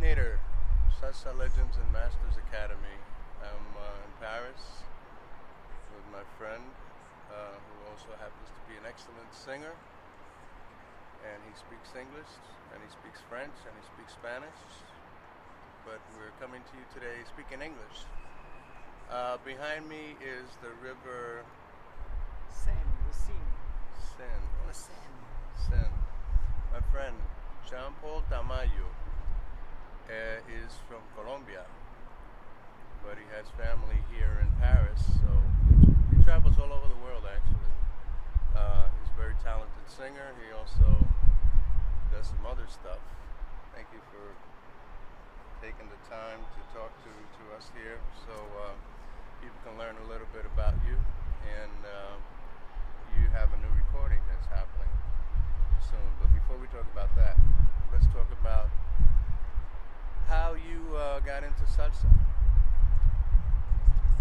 Hater, Salsa Legends and Masters Academy. I'm in Paris with my friend, who also happens to be an excellent singer, and he speaks English, and he speaks French, and he speaks Spanish. But we're coming to you today speaking English. Behind me is the river The Seine, Seine. the Seine. Seine. My friend Jean Paul Tamayo is from Colombia, but he has family here in Paris, so he travels all over the world actually. He's a very talented singer. He also does some other stuff. Thank you for taking the time to talk to us here so people can learn a little bit about you. And you have a new recording that's happening soon. But before we talk about that, let's talk about how you got into salsa.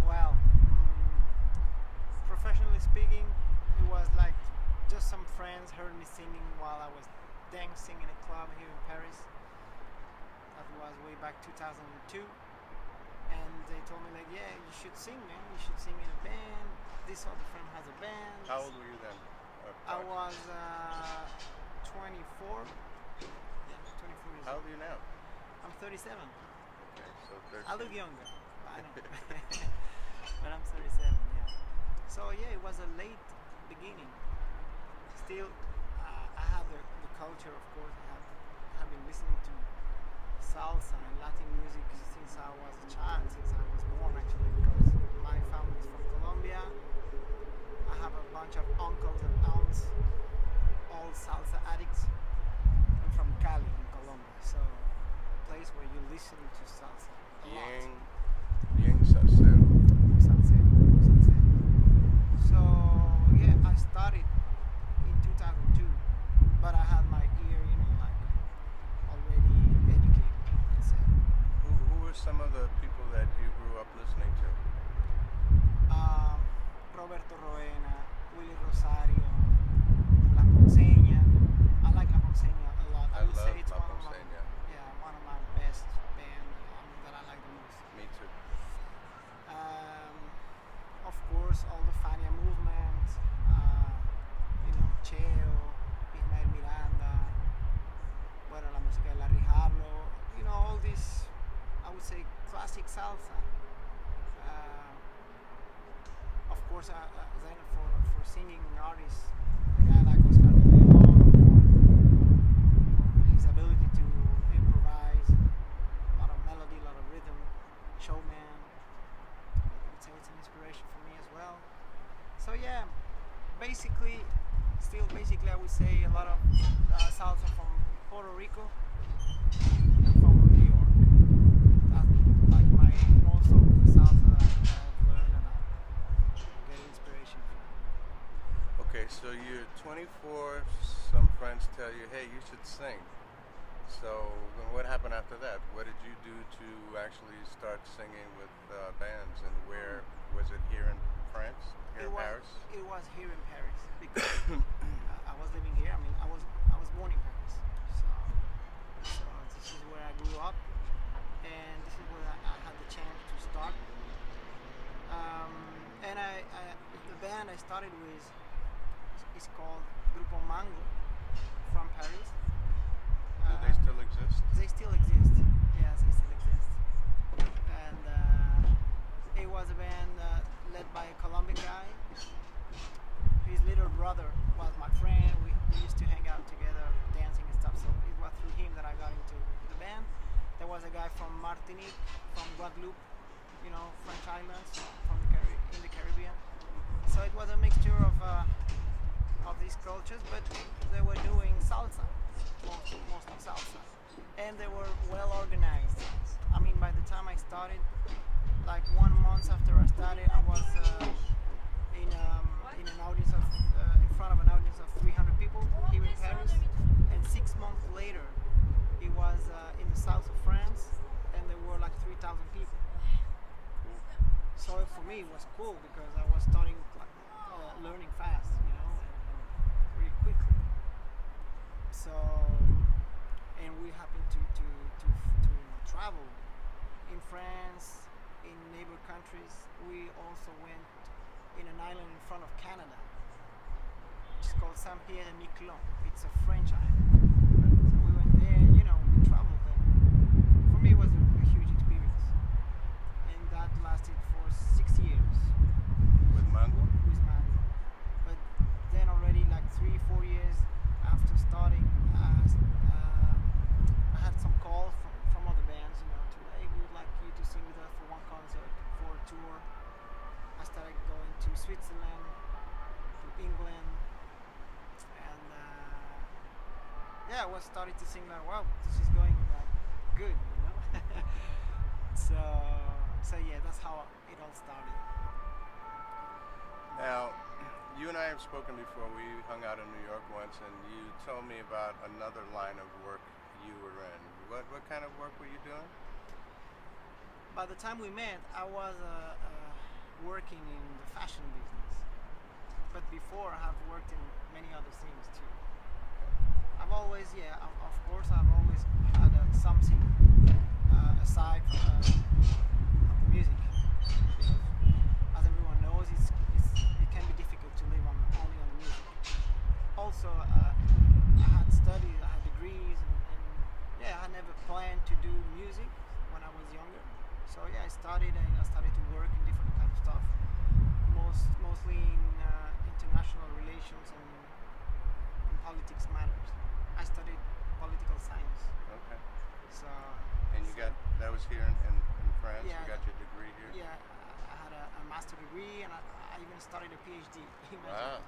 Well, professionally speaking, it was like just some friends heard me singing while I was dancing in a club here in Paris. That was way back 2002. And they told me like, yeah, you should sing, man. You should sing in a band. This other friend has a band. How old were you then? I was 24. Yeah, 24 years How old. old are you now? I'm 37. Okay, so 13. I look younger. I know. But I'm 37, yeah. So yeah, it was a late beginning. Still, I have the culture, of course. I have been listening to salsa and Latin music since I was a child, since I was born actually, because my family is from Colombia. I have a bunch of uncles and aunts, all salsa addicts. I'm from Cali in Colombia, so a place where you listen to salsa a lot. Bien salsero. Salsero, salsero. So yeah, I started in 2002, but I had my ear, like already educated, let's say. Who were some of the people that you grew up listening to? Um, Roberto Roena, Willy Rosario, La Ponceña. I like La Ponceña a lot. I would love say it's La one of my Ponceña. one of my best band that I like the most. Me too. Um, of course, all the Fania movement, Cheo, Ismael Miranda, bueno, la música de Larry Harlow, all this, I would say, classic salsa. Of course, then for singing artists, a guy like Oscar de Leon, for his ability to improvise, a lot of melody, a lot of rhythm, showman. I would say it's an inspiration for me as well. So yeah, basically I would say a lot of salsa from Puerto Rico and from New York. That's like most of the salsa that I've learned and I get inspiration from. Okay, so you're 24. Some friends tell you, "Hey, you should sing." So then what happened after that? What did you do to actually start singing with bands, and where was it? Here in France, here in Paris? It was here in Paris because I was living here. I mean, I was born in Paris, so this is where I grew up, and this is where I had the chance to start. And the band I started with is called Grupo Mango from Paris. Do they still exist? They still exist. Yes, they still exist. And it was a band led by a Colombian guy. His little brother was my friend. We used to hang out together, dancing and stuff. So it was through him that I got into the band. There was a guy from Martinique, from Guadeloupe, French islands, in the Caribbean. So it was a mixture of these cultures, but they were doing salsa, mostly salsa, and they were well organized. I mean, by the time I started, like 1 month after I started, I was in an audience in front of an audience of 300 people here in Paris, and 6 months later, it was in the south of France, and there were like 3,000 people. So for me, it was cool because I was starting learning fast, and really quickly. So, and we happened to traveled in France, in neighbor countries. We also went in an island in front of Canada. It's called Saint Pierre et Miquelon. It's a French island. So we went there, we traveled, and for me it was a huge experience. And that lasted for 6 years With Mango? with Mango. But then already like 3-4 years after starting, I had some calls from other bands, to hey, we would like you to sing with us for one concert, for a tour. I started going to Switzerland, to England, and yeah, I was starting to sing like, wow, this is going like good. so so yeah, that's how it all started. Now, you and I have spoken before. We hung out in New York once, and you told me about another line of work you were in. What kind of work were you doing? By the time we met, I was working in the fashion business. But before, I have worked in many other things too. I've always, of course, I've always had something aside from the music. Because, as everyone knows, it can be difficult to live only on the music. Also, I had studied, I had degrees, and yeah, I had never planned to do music when I was younger. So yeah, I started to work in different kinds of stuff, mostly in international relations and politics matters. I studied political science. Okay. So. And that was here in France? Yeah, you got your degree here? Yeah, I had a master degree, and I even started a PhD. Wow.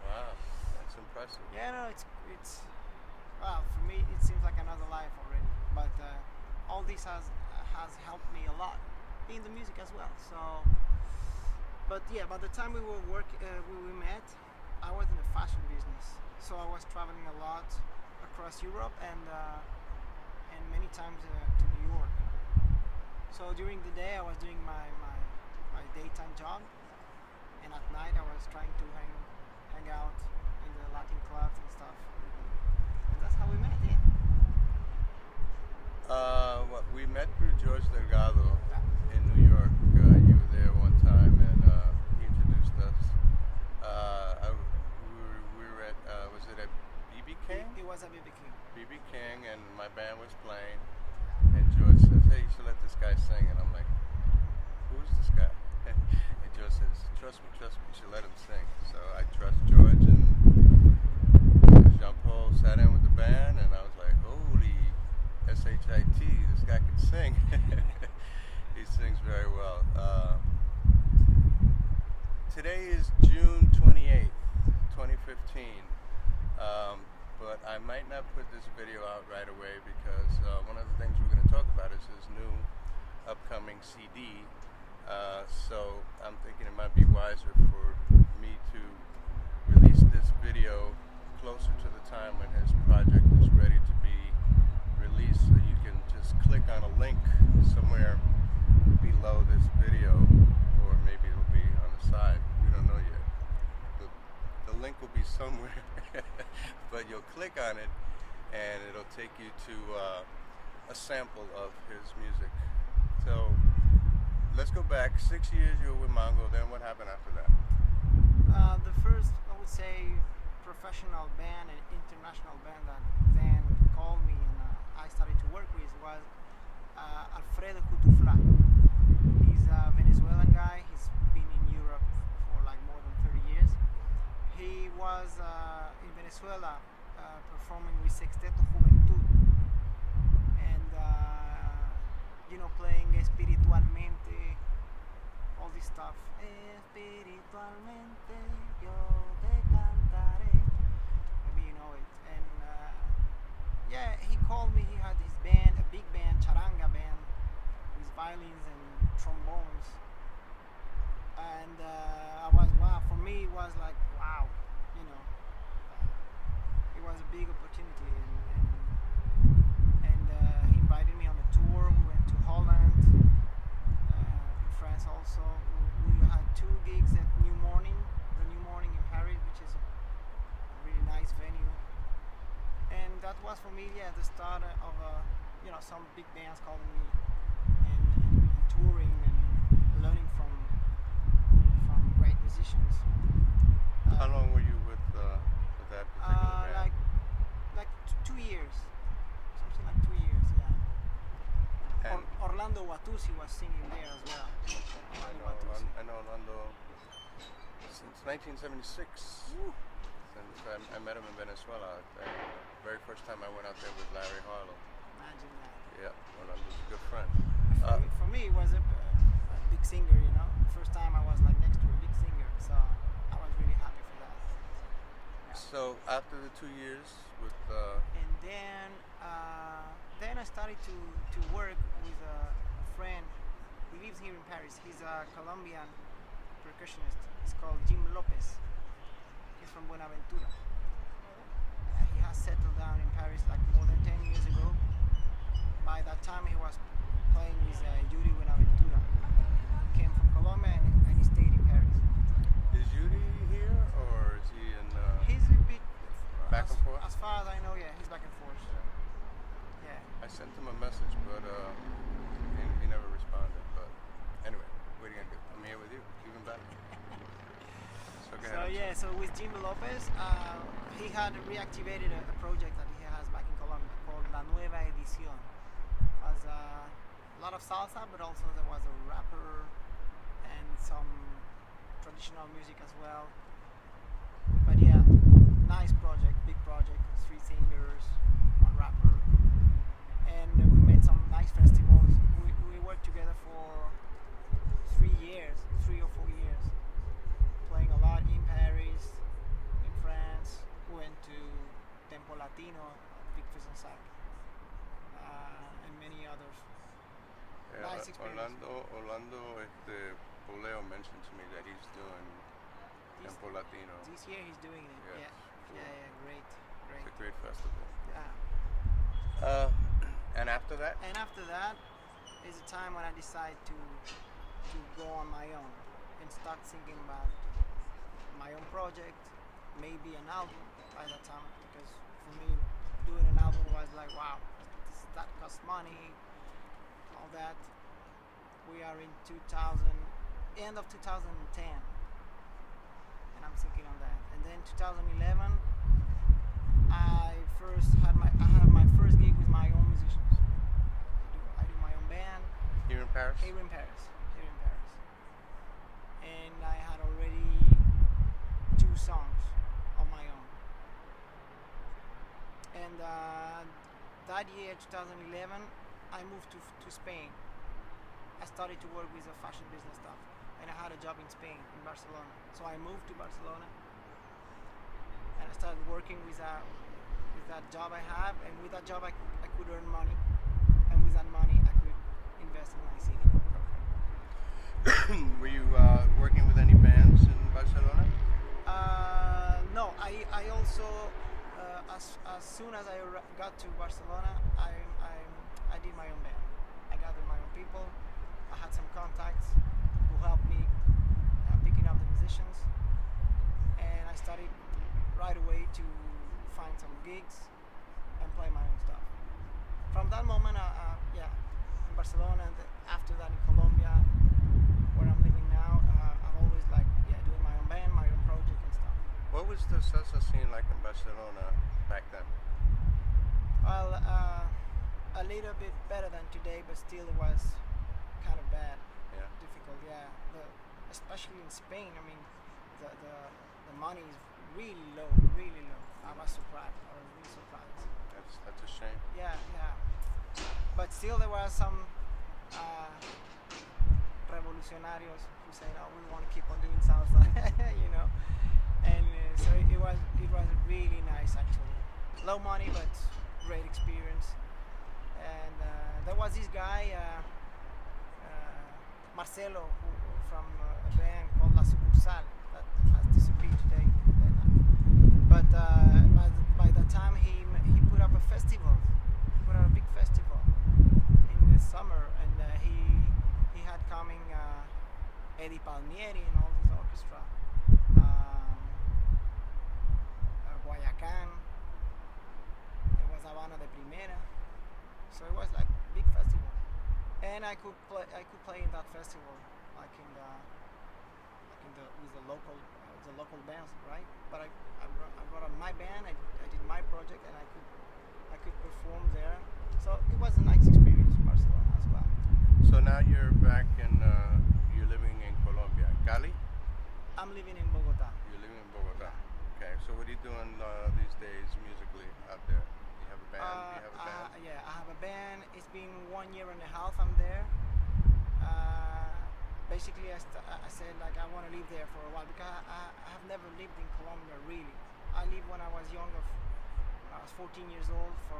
Wow. That's impressive. Yeah, no, it's well, for me it seems like another life already. But all this has helped me a lot in the music as well. So, but yeah, by the time we met, I was in the fashion business. So I was traveling a lot across Europe and many times to New York. So during the day I was doing my daytime job, and at night I was trying to hang out in the Latin clubs and stuff. And that's how we met. Yeah. We met through George Delgado in New York. You were there one time, and he introduced us. We were at, was it at BB King? It was at BB King. BB King, and my band was playing, and George says, hey, you should let this guy sing. And I'm like, who's this guy? And George says, trust me, you should let him sing. So I trust George, and Jean-Paul sat in with the band, and I was like, holy S-H-I-T, this guy can sing. He sings very well. Today is June 28th, 2015. But I might not put this video out right away because one of the things we're going to talk about is his new upcoming CD. So I'm thinking it might be wiser for me to release this video closer to the time when his project is ready to be released. So you can just click on a link somewhere below this video, or maybe it'll be on the side. We don't know yet. The link will be somewhere, but you'll click on it and it'll take you to a sample of his music. So let's go back 6 years. You were with Mongo. Then what happened after that? The first, I would say, professional band and international band that then called me and I started to work with was Alfredo Cutufla. He's a Venezuelan guy. He's been in Europe for like more than 30 years. He was in Venezuela performing with Sexteto Juventud and playing Espiritualmente, all this stuff. Espiritualmente yo te cantaré. Maybe you know it. And yeah, he called me. He had his band, a big band, charanga band, with violins and trombones. And I was, wow, for me it was like, wow, it was a big opportunity, and he invited me on a tour. We went to Holland, France also. We had 2 gigs at the New Morning in Paris, which is a really nice venue. And that was for me, the start of some big bands calling me and touring and learning from great musicians. How long were you with that particular band? Like 2 years, something like 2 years. Yeah. And Orlando Watusi was singing there as well. I know Orlando since 1976. Woo. Since I met him in Venezuela. The very first time I went out there with Larry Harlow. Imagine that. Yeah, Orlando's a good friend. For me, it was a big singer. First time I was like next to a big singer, so I was really happy for that. So after the 2 years with And then I started to work with a friend who lives here in Paris. He's a Colombian percussionist. He's called Jim Lopez. He's from Buenaventura. He has settled down in Paris like more than 10 years ago. By that time, he was playing with Yuri Buenaventura. He came from Colombia and he stayed in Paris. Is Yuri here or is he in? He's a bit back and forth. As far as I know, yeah, he's back and forth. Yeah. I sent him a message, but he never responded. But anyway, what are you gonna do? I'm here with you, even better. So go ahead. So with Jim Lopez, he had reactivated a project that he has back in Colombia called La Nueva Edición. It was a lot of salsa, but also there was a rapper and some traditional music as well. But yeah, nice project, big project, 3 singers, 1 rapper, and we made some nice festivals. We worked together for 3 years, 3 or 4 years, playing a lot in Paris, in France. We went to Tempo Latino, Big Sac, and many others. Yeah, Nice experience. Orlando, Poleo mentioned to me that he's doing Tempo Latino. This year he's doing it. Yes. Yeah, great. It's a great festival. Yeah. And after that? And after that is the time when I decide to go on my own and start thinking about my own project, maybe an album by that time, because for me doing an album was like, wow, that costs money, all that. We are in end of 2010, and I'm thinking on that. And then 2011, I had my first gig with my own musicians. I do my own band. Here in Paris? Here in Paris. And I had already 2 songs on my own. And that year, 2011, I moved to Spain. I started to work with the fashion business stuff, and I had a job in Spain, in Barcelona. So I moved to Barcelona, and I started working with that job I have, and with that job I could earn money, and with that money I could invest in my city. Were you working with any bands in Barcelona? No, I also as soon as I got to Barcelona, I did my own band. I gathered my own people. I had some contacts who helped me picking up the musicians, and I started right away to find some gigs and play my own stuff. From that moment, in Barcelona, and after that in Colombia, where I'm living now, I've always doing my own band, my own project and stuff. What was the salsa scene like in Barcelona back then? Well, a little bit better than today, but still it was kind of bad, difficult. Yeah, especially in Spain. I mean, the money is really low, really low. I was surprised. I was really surprised. That's a shame. Yeah. But still, there were some revolucionarios who said, "Oh, we want to keep on doing salsa," And so it was really nice actually. Low money, but great experience. And there was this guy, Marcelo, from a band called La Sucursal that has disappeared today. But by the time he put up a festival, put up a big festival in the summer, and he had coming Eddie Palmieri and all this orchestra, Guayacán. It was Habana de Primera. So it was like big festival, and I could play in that festival, like with the local bands, right? But I brought up my band. I did my project, and I could perform there. So it was a nice experience, Barcelona as well. So now you're back in, you're living in Colombia, Cali? I'm living in Bogota. You're living in Bogota. Okay, so what are you doing these days musically out there? You have a band? Do you have a band? Yeah, I have a band. It's been 1 year and a half I'm there. Basically, I said like I want to live there for a while because I have never lived in Colombia really. I lived when I was younger. When I was 14 years old for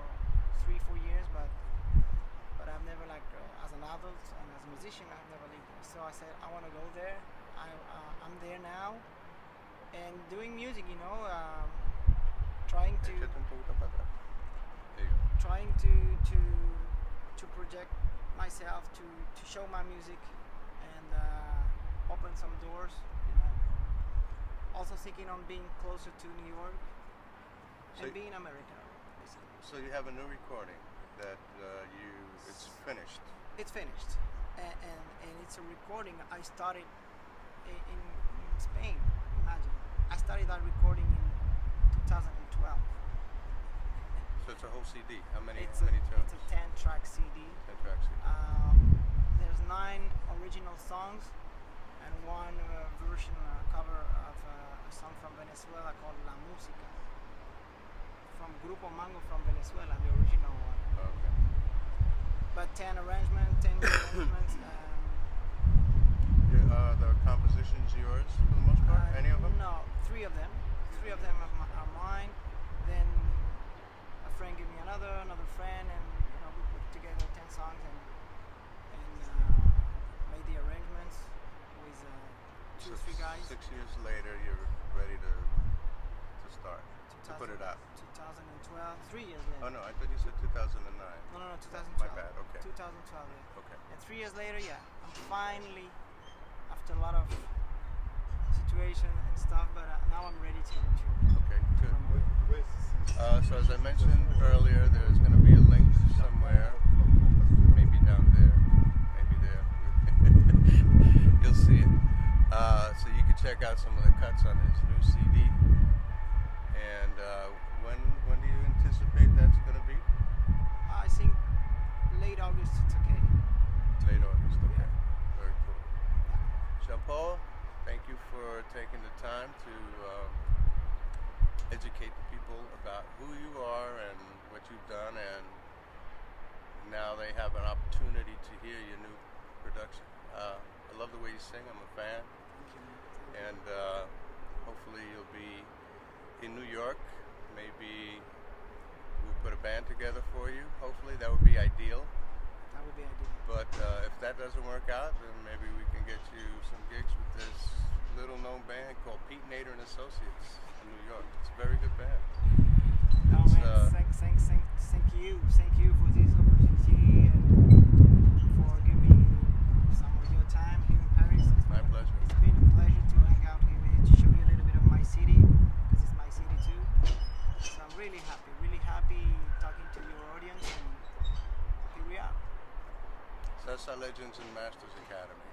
3-4 years, but I've never like as an adult and as a musician I've never lived there. So I said I want to go there. I'm there now and doing music. Trying to Échate un poquito para atrás. There you go. trying to project myself to show my music and open some doors. Also thinking on being closer to New York So and being American, basically. So you have a new recording that it's finished. It's finished, and it's a recording I started in Spain. Imagine, I started that recording in 2012. So it's a whole CD. How many It's tunes? a 10-track CD. 10 tracks. There's 9 original songs and one version cover of a song from Venezuela called La Música from Grupo Mango from Venezuela, the original one. Okay. But 10 arrangements, 10 new arrangements. The compositions yours for the most part? Any of them? No, 3 of them. 3 of them are mine. Then a friend gave me another friend, and we put together 10 songs and made the arrangements with 2 or 3 guys. 6 years later, you're ready to start, to put it out. 2012, 3 years later. Oh no, I thought you said 2009. No, 2012. My bad, okay. 2012, yeah. Okay. And 3 years later, yeah, I'm finally, after a lot of situation and stuff, but now I'm ready to Okay, good. promote. So as I mentioned earlier, there's going to be a link somewhere, maybe down there, maybe there. You'll see it. So you can check out some of the cuts on his new CD. And when do you anticipate that's going to be? I think late August it's okay. Late August, okay. Very cool. Jean-Paul, thank you for taking the time to educate the people about who you are and what you've done, and now they have an opportunity to hear your new production. I love the way you sing. I'm a fan. Thank you. And hopefully you'll be in New York. Maybe we'll put a band together for you. Hopefully that would be ideal. That would be ideal. But if that doesn't work out, then maybe we can get you some gigs with this little-known band called Pete Nader and Associates in New York. It's a very good band. Oh It's, man, thank you for this opportunity and for giving me some of your time here in Paris. My pleasure. It's been a pleasure to hang out here with you, to show you a little bit of my city, because it's my city too. So I'm really happy talking to your audience, and here we are. Salsa Legends and Masters Academy.